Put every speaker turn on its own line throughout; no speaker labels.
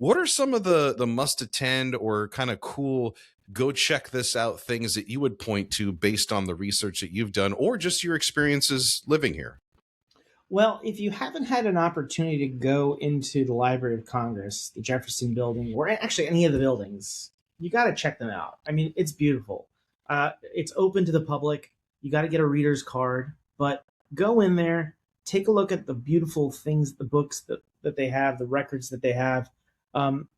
What are some of the must attend or kind of cool go check this out things that you would point to based on the research that you've done or just your experiences living here?
Well, if you haven't had an opportunity to go into the Library of Congress, the Jefferson Building, or actually any of the buildings, you got to check them out. I mean, it's beautiful. It's open to the public. You got to get a reader's card, but go in there, take a look at the beautiful things, the books that they have, the records that they have. Um,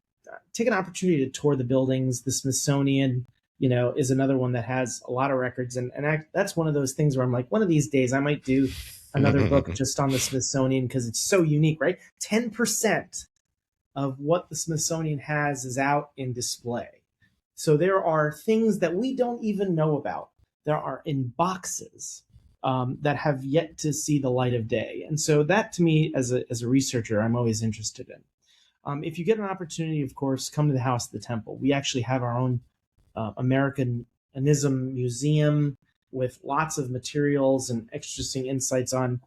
Take an opportunity to tour the buildings. The Smithsonian, is another one that has a lot of records, and that's one of those things where I'm like, one of these days I might do another book just on the Smithsonian because it's so unique, right? 10% of what the Smithsonian has is out in display. So there are things that we don't even know about. There are in boxes that have yet to see the light of day. And so that to me, as a researcher, I'm always interested in. If you get an opportunity, of course, come to the House of the Temple. We actually have our own Americanism museum with lots of materials and interesting insights on,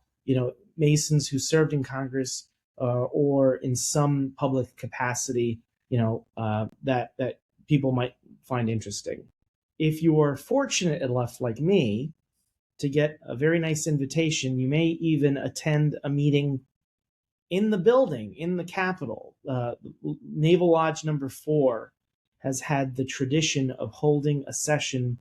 Masons who served in Congress or in some public capacity, that people might find interesting. If you are fortunate enough, like me, to get a very nice invitation, you may even attend a meeting in the building, in the Capitol. Naval Lodge number 4 has had the tradition of holding a session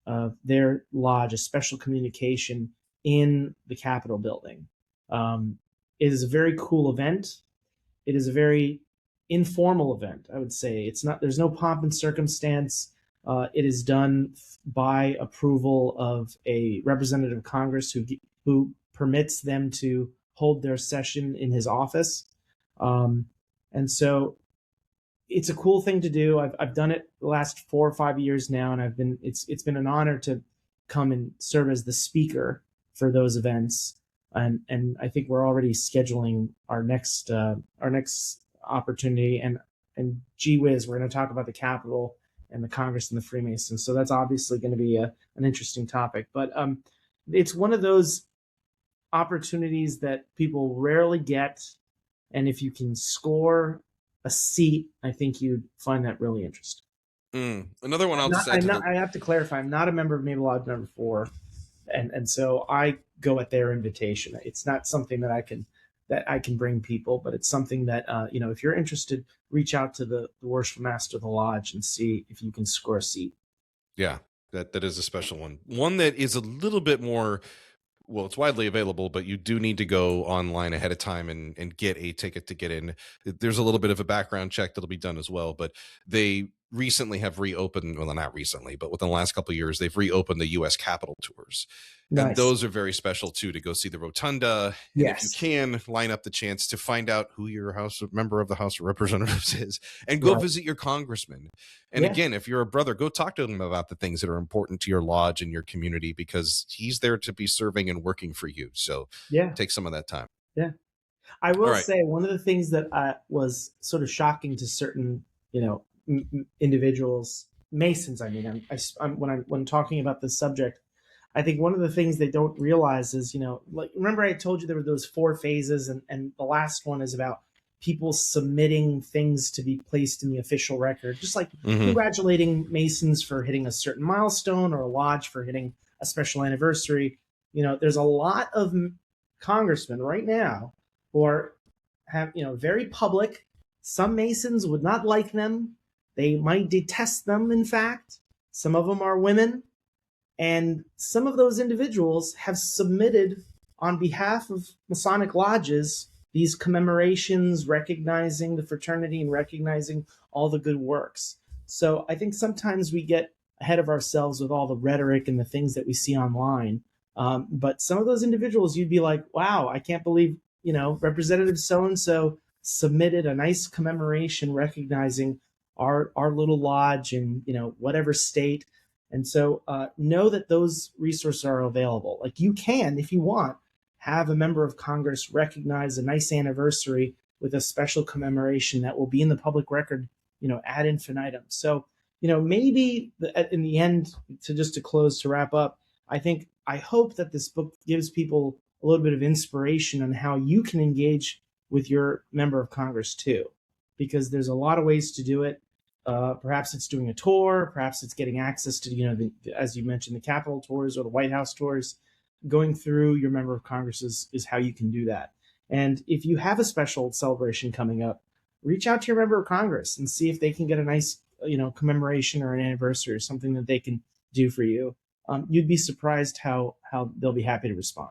of their lodge, a special communication in the Capitol building. It is a very cool event. It is a very informal event, I would say. There's no pomp and circumstance. It is done by approval of a representative of Congress who permits them to hold their session in his office. And so it's a cool thing to do. I've done it the last 4 or 5 years now, and it's been an honor to come and serve as the speaker for those events. And I think we're already scheduling our next opportunity. And gee whiz, we're going to talk about the Capitol and the Congress and the Freemasons. So that's obviously going to be an interesting topic. But it's one of those opportunities that people rarely get. And if you can score a seat, I think you'd find that really interesting.
Another one I'll just add
I have to clarify, I'm not a member of Naval Lodge number 4. And so I go at their invitation. It's not something that I can bring people, but it's something that, if you're interested, reach out to the worship master of the lodge and see if you can score a seat.
Yeah, that is a special one. One that is a little bit more, well, it's widely available, but you do need to go online ahead of time and get a ticket to get in. There's a little bit of a background check that'll be done as well, but they recently have reopened, well, not recently, but within the last couple of years, they've reopened the U.S. Capitol tours. Nice. And those are very special, too, to go see the rotunda. And yes, if you can, line up the chance to find out who your member of the House of Representatives is and go visit your congressman. And again, if you're a brother, go talk to him about the things that are important to your lodge and your community, because he's there to be serving and working for you. So take some of that time.
Yeah. I will say one of the things that was sort of shocking to certain, individuals, Masons. I mean, when talking about this subject, I think one of the things they don't realize is, like, remember I told you there were those 4 phases, and the last one is about people submitting things to be placed in the official record, just like congratulating Masons for hitting a certain milestone or a lodge for hitting a special anniversary. There's a lot of congressmen right now who have very public. Some Masons would not like them. They might detest them, in fact. Some of them are women. And some of those individuals have submitted on behalf of Masonic lodges these commemorations recognizing the fraternity and recognizing all the good works. So I think sometimes we get ahead of ourselves with all the rhetoric and the things that we see online. But some of those individuals, you'd be like, wow, I can't believe, Representative so-and-so submitted a nice commemoration recognizing our little lodge in, whatever state. And so know that those resources are available. Like, you can, if you want, have a member of Congress recognize a nice anniversary with a special commemoration that will be in the public record, ad infinitum. So, maybe in the end, to wrap up, I hope that this book gives people a little bit of inspiration on how you can engage with your member of Congress too. because there's a lot of ways to do it. Perhaps it's doing a tour, perhaps it's getting access to, as you mentioned, the Capitol tours or the White House tours. Going through your member of Congress is how you can do that. And if you have a special celebration coming up, reach out to your member of Congress and see if they can get a nice, commemoration or an anniversary or something that they can do for you. You'd be surprised how they'll be happy to respond.